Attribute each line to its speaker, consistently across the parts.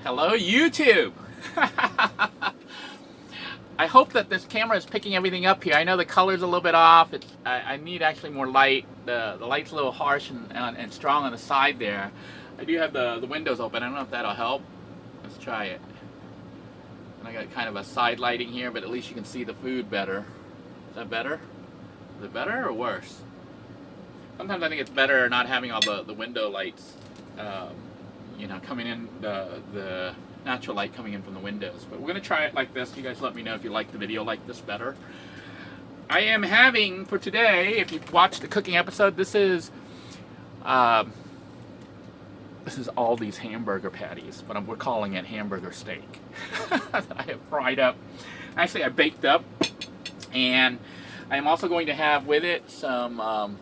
Speaker 1: Hello, YouTube! I hope that this camera is picking everything up here. I know the color's a little bit off. I need actually more light. The light's a little harsh and strong on the side there. I do have the windows open. I don't know if that'll help. Let's try it. And I got kind of a side lighting here, but at least you can see the food better. Is that better? Is it better or worse? Sometimes I think it's better not having all the window lights, you know, coming in, the natural light coming in from the windows. But we're going to try it like this. You guys let me know if you like the video like this better. I am having, for today, if you've watched the cooking episode, this is Aldi's hamburger patties, but we're calling it hamburger steak. That I have fried up. Actually, I baked up. And I'm also going to have with it some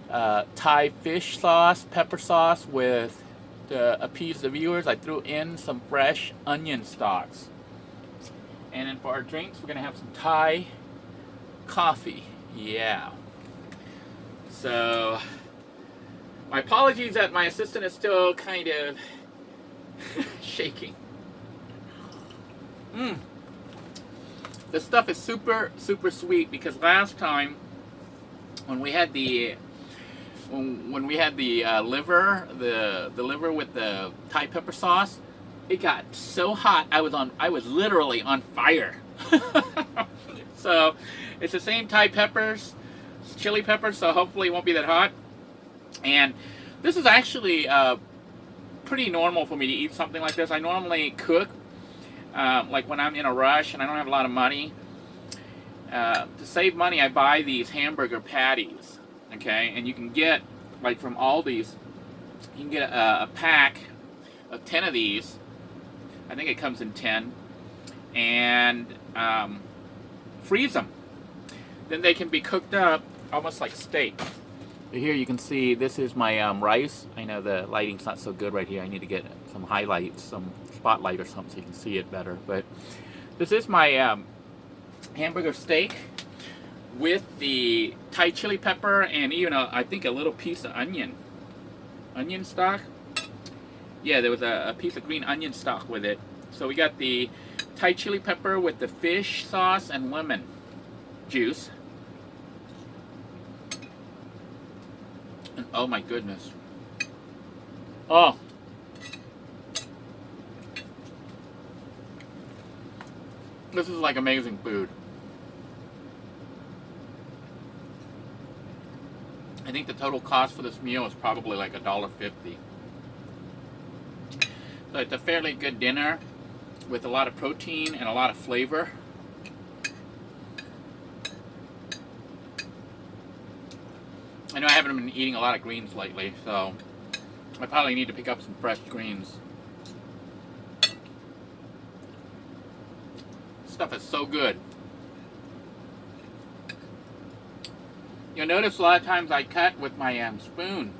Speaker 1: Thai fish sauce, pepper sauce with, to appease the viewers, I threw in some fresh onion stalks. And then for our drinks, we're going to have some Thai coffee. Yeah. So, my apologies that my assistant is still kind of shaking. This stuff is super, super sweet because last time when we had the liver, the liver with the Thai pepper sauce, it got so hot. I was literally on fire. So it's the same Thai peppers, chili peppers. So hopefully it won't be that hot. And this is actually pretty normal for me to eat something like this. I normally cook like when I'm in a rush and I don't have a lot of money. To save money, I buy these hamburger patties. Okay, and you can get, like from Aldi's, you can get a pack of 10 of these. I think it comes in 10. And freeze them. Then they can be cooked up almost like steak. Here you can see this is my rice. I know the lighting's not so good right here. I need to get some highlights, some spotlight or something so you can see it better. But this is my hamburger steak with the Thai chili pepper and even I think a little piece of onion stock. Yeah, there was a piece of green onion stock with it. So we got the Thai chili pepper with the fish sauce and lemon juice. And oh my goodness. Oh. This is like amazing food. I think the total cost for this meal is probably like $1.50. So it's a fairly good dinner with a lot of protein and a lot of flavor. I know I haven't been eating a lot of greens lately, so I probably need to pick up some fresh greens. This stuff is so good. You'll notice a lot of times I cut with my spoon.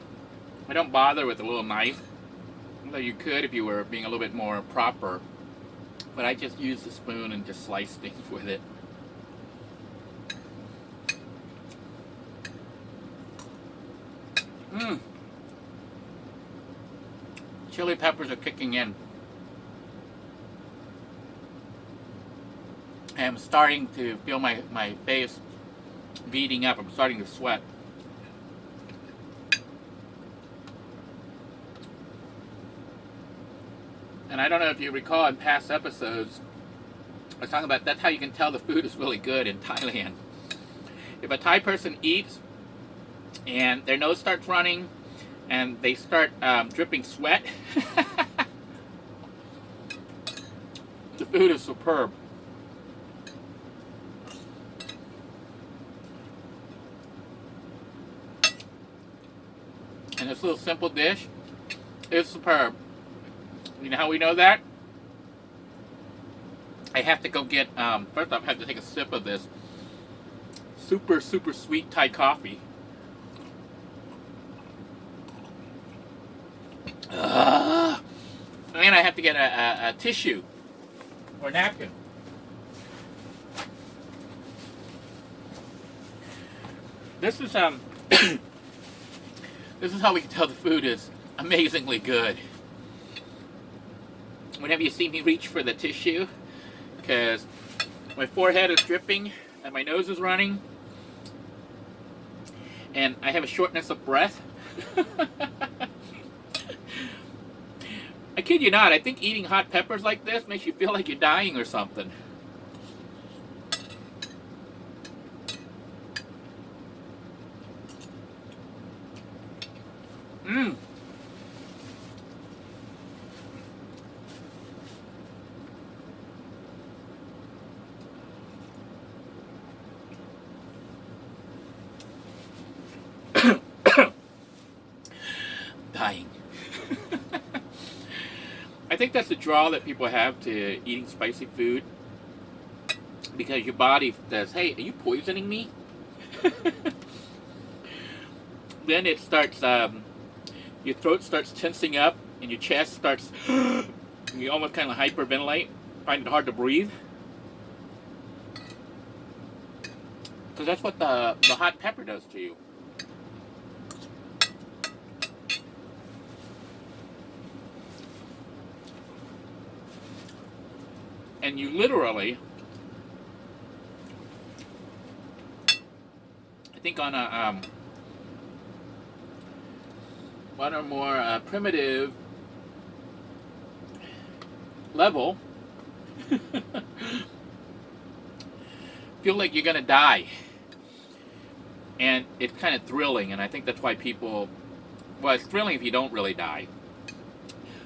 Speaker 1: I don't bother with a little knife. Although you could if you were being a little bit more proper. But I just use the spoon and just slice things with it. Chili peppers are kicking in. I'm starting to feel my face beating up. I'm starting to sweat. And I don't know if you recall in past episodes, I was talking about that's how you can tell the food is really good in Thailand. If a Thai person eats and their nose starts running and they start dripping sweat, the food is superb. And this little simple dish is superb. You know how we know that? I have to go get, first off I have to take a sip of this super, super sweet Thai coffee. And I have to get a tissue or a napkin. This is this is how we can tell the food is amazingly good. whenever you see me reach for the tissue, because my forehead is dripping and my nose is running and I have a shortness of breath. I kid you not, I think eating hot peppers like this makes you feel like you're dying or something. Mmm. Dying. I think that's the draw that people have to eating spicy food, because your body says, hey, are you poisoning me? Then it starts, your throat starts tensing up and your chest starts, you almost kind of hyperventilate, find it hard to breathe. Because that's what the hot pepper does to you. And you literally, I think on a one or more primitive level, feel like you're gonna die, and it's kind of thrilling. And I think that's why people, well, it's thrilling if you don't really die.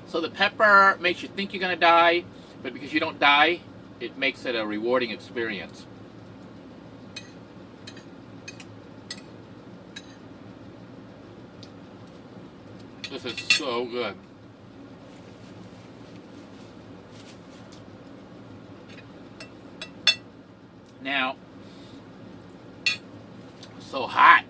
Speaker 1: So the pepper makes you think you're gonna die, but because you don't die, it makes it a rewarding experience. This is so good. Now, so hot.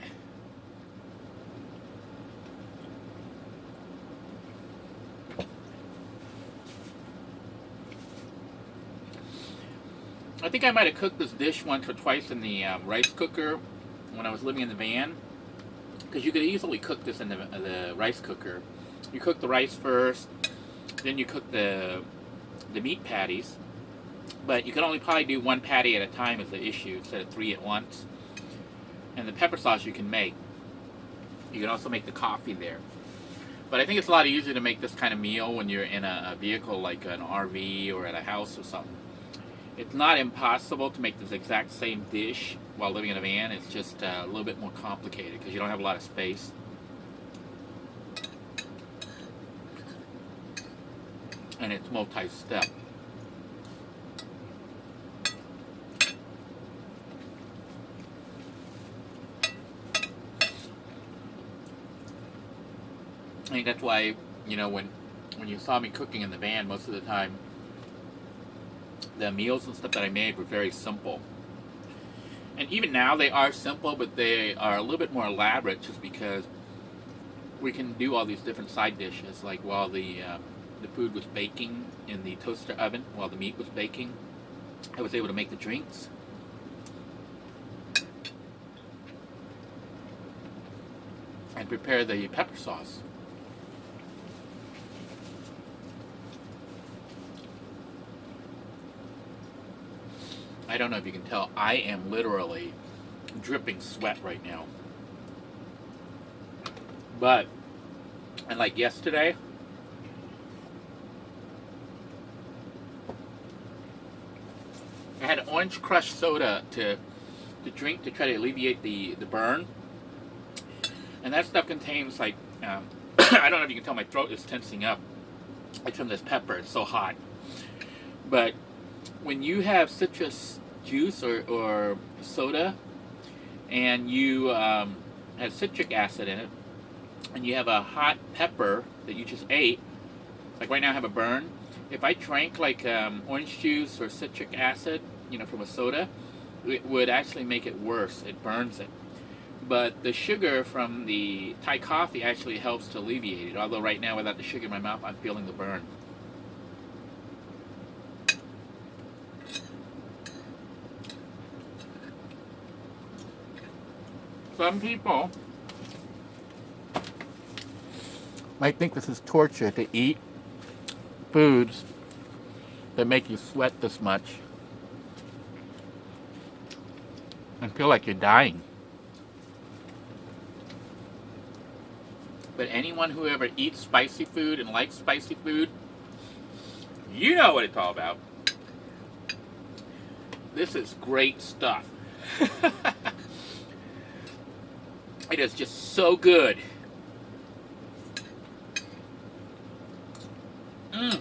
Speaker 1: I think I might have cooked this dish once or twice in the rice cooker when I was living in the van, because you could easily cook this in the rice cooker. You cook the rice first, then you cook the meat patties, but you can only probably do one patty at a time is the issue instead of 3 at once. And the pepper sauce you can make. You can also make the coffee there. But I think it's a lot easier to make this kind of meal when you're in a vehicle like an RV or at a house or something. It's not impossible to make this exact same dish while living in a van. It's just a little bit more complicated because you don't have a lot of space. And it's multi-step. I think that's why, you know, when you saw me cooking in the van, most of the time, the meals and stuff that I made were very simple. And even now they are simple, but they are a little bit more elaborate just because we can do all these different side dishes. Like while the food was baking in the toaster oven, while the meat was baking, I was able to make the drinks. And prepare the pepper sauce. I don't know if you can tell, I am literally dripping sweat right now. But, and like yesterday, I had orange crush soda to drink to try to alleviate the burn. And that stuff contains like, I don't know if you can tell, my throat is tensing up. It's from this pepper, it's so hot. But when you have citrus juice or soda and you have citric acid in it and you have a hot pepper that you just ate, like right now I have a burn, if I drank like orange juice or citric acid, you know, from a soda, it would actually make it worse. It burns it. But the sugar from the Thai coffee actually helps to alleviate it, although right now without the sugar in my mouth I'm feeling the burn. Some people might think this is torture to eat foods that make you sweat this much and feel like you're dying. But anyone who ever eats spicy food and likes spicy food, you know what it's all about. This is great stuff. It is just so good. Mmm.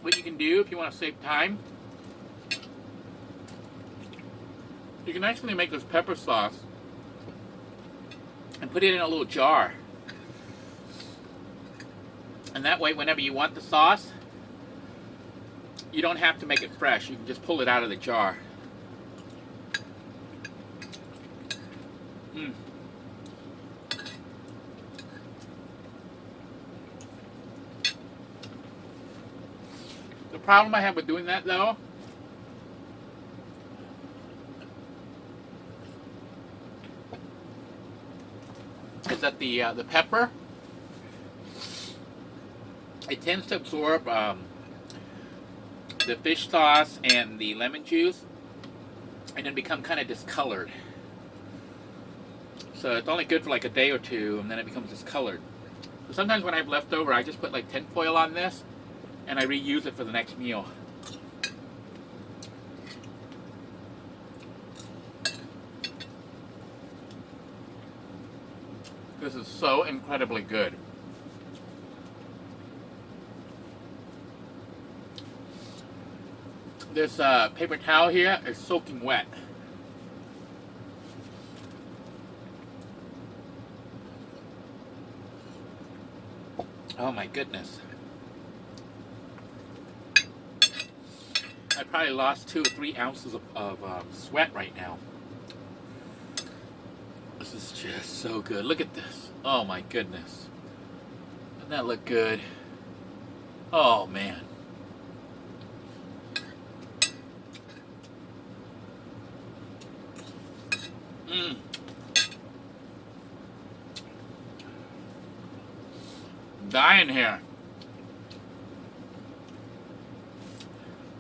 Speaker 1: What you can do if you want to save time, you can actually make this pepper sauce and put it in a little jar. And that way, whenever you want the sauce, you don't have to make it fresh. You can just pull it out of the jar. Mm. The problem I have with doing that, though, is that the pepper, it tends to absorb the fish sauce and the lemon juice, and then become kind of discolored. So it's only good for like a day or two, and then it becomes discolored. So sometimes when I have leftover, I just put like tinfoil on this, and I reuse it for the next meal. This is so incredibly good. This paper towel here is soaking wet. Oh my goodness. I probably lost 2 or 3 ounces of sweat right now. This is just so good. Look at this. Oh my goodness. Doesn't that look good? Oh man. Mmm. Dying here.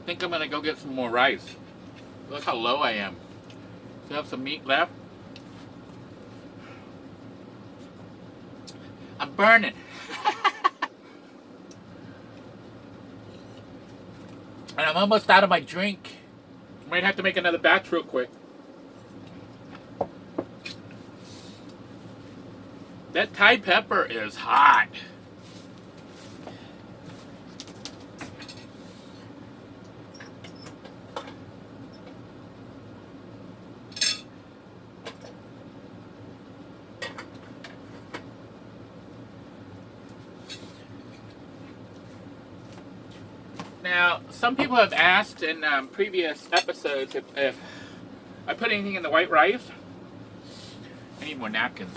Speaker 1: I think I'm gonna go get some more rice. Look how low I am. Still have some meat left. I'm burning. And I'm almost out of my drink. Might have to make another batch real quick. That Thai pepper is hot. Now, some people have asked in previous episodes if I put anything in the white rice. I need more napkins.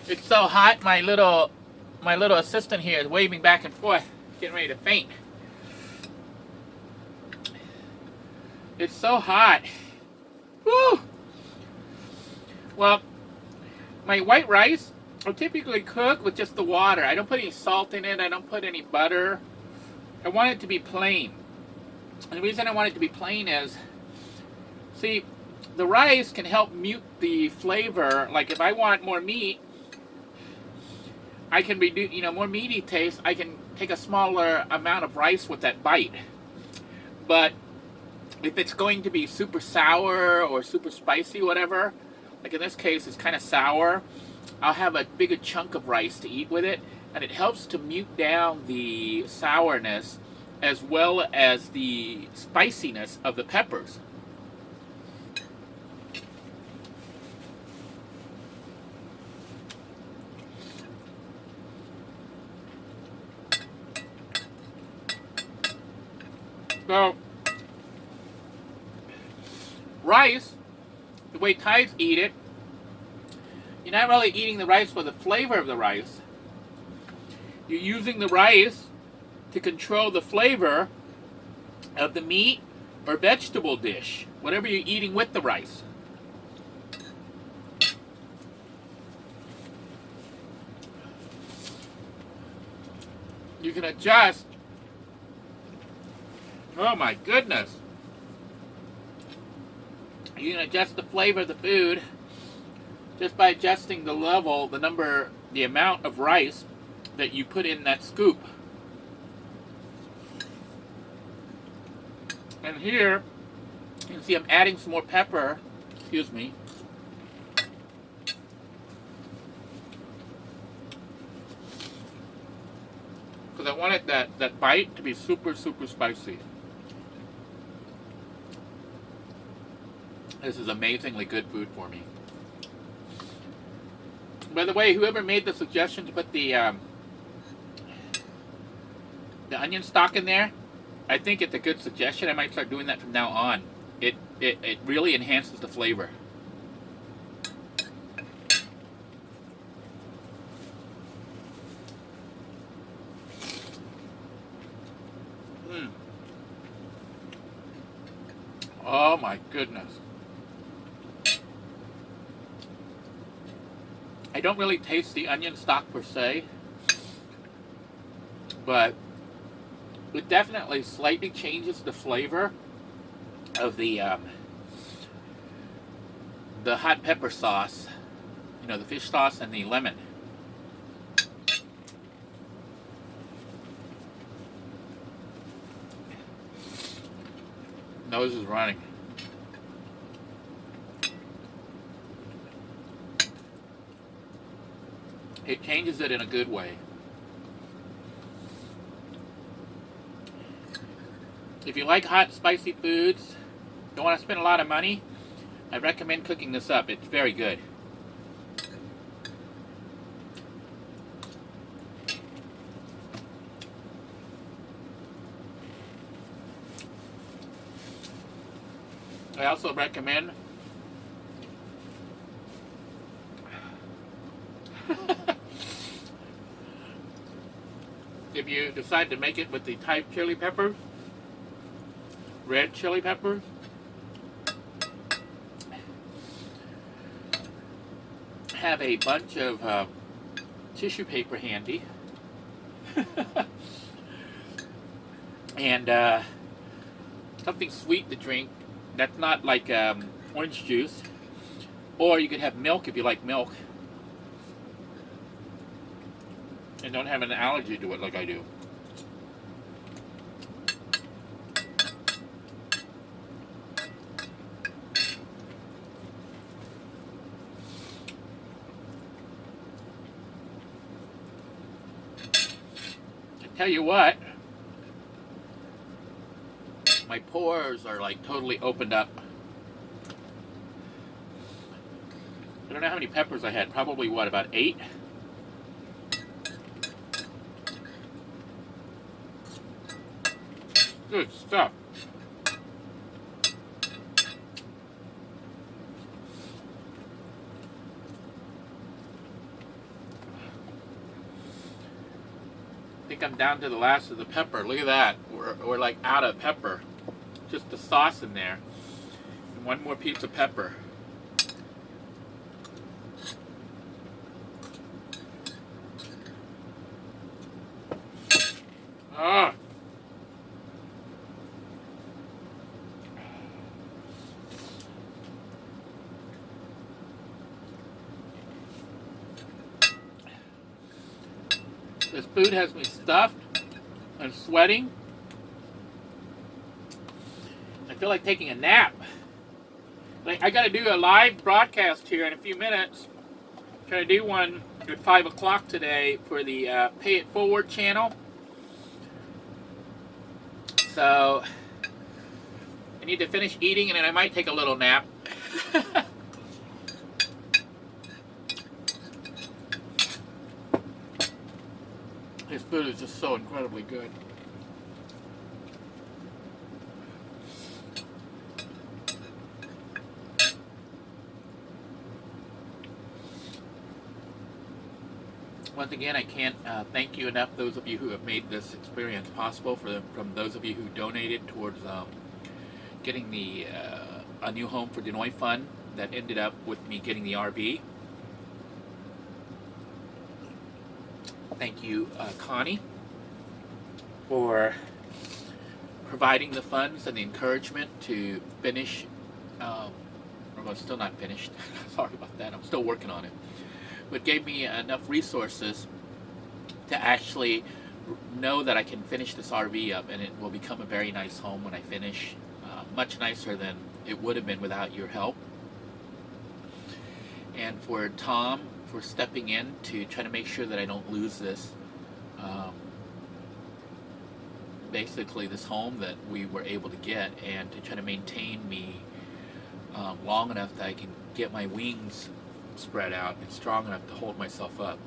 Speaker 1: It's so hot, my little assistant here is waving back and forth, getting ready to faint. It's so hot. Woo! Well, my white rice I typically cook with just the water. I don't put any salt in it. I don't put any butter. I want it to be plain. And the reason I want it to be plain is, see, the rice can help mute the flavor. Like if I want more meat, I can reduce, more meaty taste. I can take a smaller amount of rice with that bite. But if it's going to be super sour or super spicy, whatever, like in this case it's kind of sour, I'll have a bigger chunk of rice to eat with it, and it helps to mute down the sourness as well as the spiciness of the peppers. So, rice, the way Thais eat it, You're not really eating the rice for the flavor of the rice. You're using the rice to control the flavor of the meat or vegetable dish, whatever you're eating with the rice. You can adjust. Oh my goodness. You can adjust the flavor of the food just by adjusting the level, the amount of rice that you put in that scoop. And here, you can see I'm adding some more pepper. Excuse me. Because I wanted that bite to be super, super spicy. This is amazingly good food for me. By the way, whoever made the suggestion to put the onion stock in there, I think it's a good suggestion. I might start doing that from now on. It really enhances the flavor. Oh my goodness. I don't really taste the onion stock per se, but it definitely slightly changes the flavor of the hot pepper sauce, you know, the fish sauce and the lemon. Nose is running. It changes it in a good way. If you like hot, spicy foods, don't want to spend a lot of money, I recommend cooking this up. It's very good. I also recommend if you decide to make it with the type chili peppers, red chili peppers, have a bunch of tissue paper handy and something sweet to drink that's not like orange juice, or you could have milk if you like milk and don't have an allergy to it like I do. Tell you what, my pores are like totally opened up. I don't know how many peppers I had. Probably what, about 8? Good stuff. I think I'm down to the last of the pepper. Look at that. We're like out of pepper. Just the sauce in there. And one more piece of pepper. Ah. This food has me stuffed and sweating. I feel like taking a nap. I got to do a live broadcast here in a few minutes. I'm trying to do one at 5 o'clock today for the Pay It Forward channel. So I need to finish eating and then I might take a little nap. This food is just so incredibly good. Once again, I can't thank you enough, those of you who have made this experience possible, from those of you who donated towards getting the a new home for Denoy Fund that ended up with me getting the RV. Thank you, Connie, for providing the funds and the encouragement to finish. Well, still not finished. Sorry about that. I'm still working on it. But gave me enough resources to actually know that I can finish this RV up, and it will become a very nice home when I finish. Much nicer than it would have been without your help. And for Tom for stepping in to try to make sure that I don't lose this. Basically this home that we were able to get, and to try to maintain me long enough that I can get my wings spread out and strong enough to hold myself up.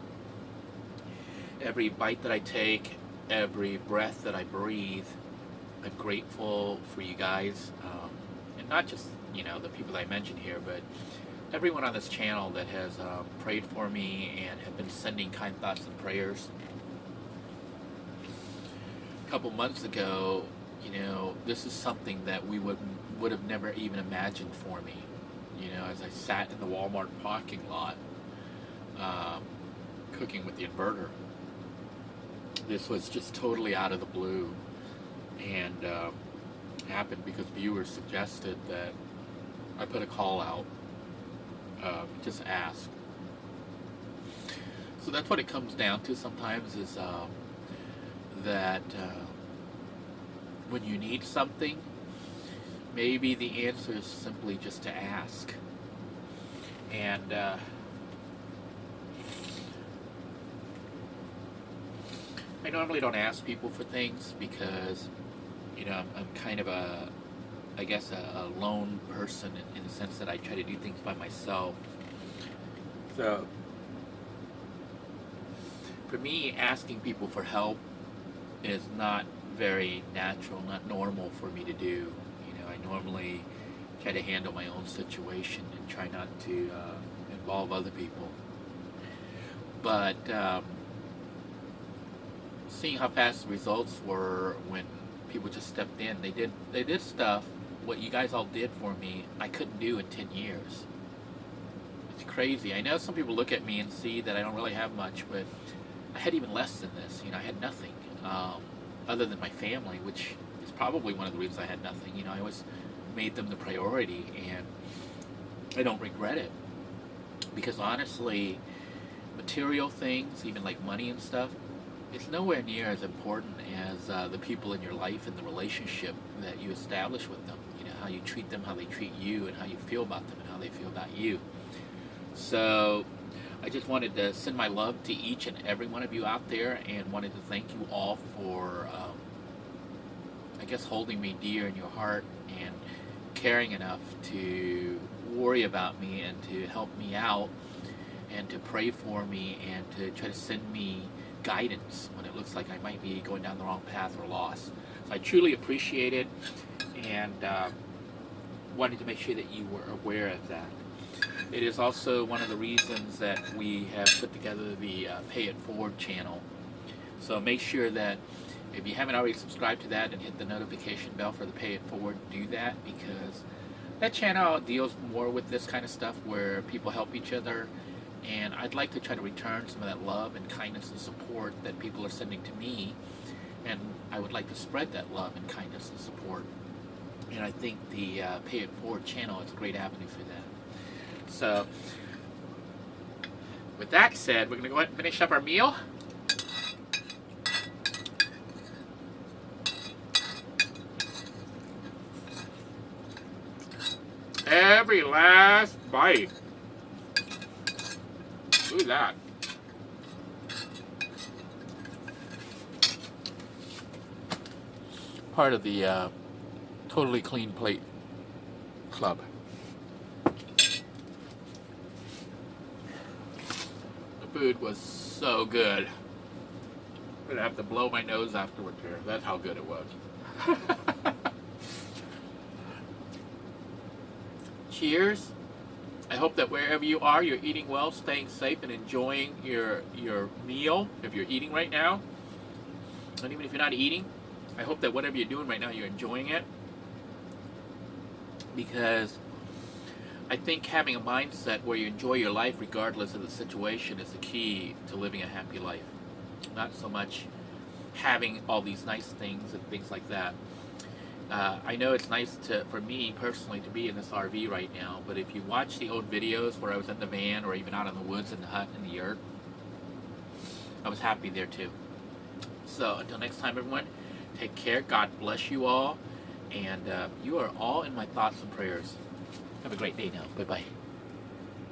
Speaker 1: Every bite that I take, every breath that I breathe, I'm grateful for you guys, and not just, you know, the people that I mentioned here, but everyone on this channel that has prayed for me and have been sending kind thoughts and prayers. A couple months ago, you know, this is something that we would have never even imagined for me. You know, as I sat in the Walmart parking lot cooking with the inverter, this was just totally out of the blue, and happened because viewers suggested that I put a call out, just ask. So that's what it comes down to sometimes, is that when you need something, maybe the answer is simply just to ask. And I normally don't ask people for things because, you know, I'm kind of a, I guess, a lone person in the sense that I try to do things by myself. So for me, asking people for help is not very natural, not normal for me to do. You know, I normally try to handle my own situation and try not to involve other people. But seeing how fast the results were when people just stepped in, they did stuff, what you guys all did for me, I couldn't do in 10 years. It's crazy. I know some people look at me and see that I don't really have much, but I had even less than this. You know, I had nothing other than my family, which is probably one of the reasons I had nothing. You know, I always made them the priority, and I don't regret it, because honestly, material things, even like money and stuff, it's nowhere near as important as the people in your life and the relationship that you establish with them. You know, how you treat them, how they treat you, and how you feel about them and how they feel about you. So I just wanted to send my love to each and every one of you out there, and wanted to thank you all for, I guess, holding me dear in your heart and caring enough to worry about me and to help me out and to pray for me and to try to send me guidance when it looks like I might be going down the wrong path or lost. So I truly appreciate it, and wanted to make sure that you were aware of that. It is also one of the reasons that we have put together the Pay It Forward channel. So make sure that if you haven't already subscribed to that and hit the notification bell for the Pay It Forward, do that, because that channel deals more with this kind of stuff where people help each other, and I'd like to try to return some of that love and kindness and support that people are sending to me, and I would like to spread that love and kindness and support. And I think the Pay It Forward channel is a great avenue for that. So, with that said, we're going to go ahead and finish up our meal. Every last bite. Look at that. Part of the Totally Clean Plate Club. The food was so good. I'm gonna have to blow my nose afterwards here. That's how good it was. Cheers, I hope that wherever you are, you're eating well, staying safe, and enjoying your meal if you're eating right now. And even if you're not eating, I hope that whatever you're doing right now, you're enjoying it. Because I think having a mindset where you enjoy your life regardless of the situation is the key to living a happy life. Not so much having all these nice things and things like that. I know it's nice for me personally to be in this RV right now, but if you watch the old videos where I was in the van or even out in the woods in the hut in the yurt, I was happy there too. So until next time, everyone, take care. God bless you all, and you are all in my thoughts and prayers. Have a great day now. Bye-bye.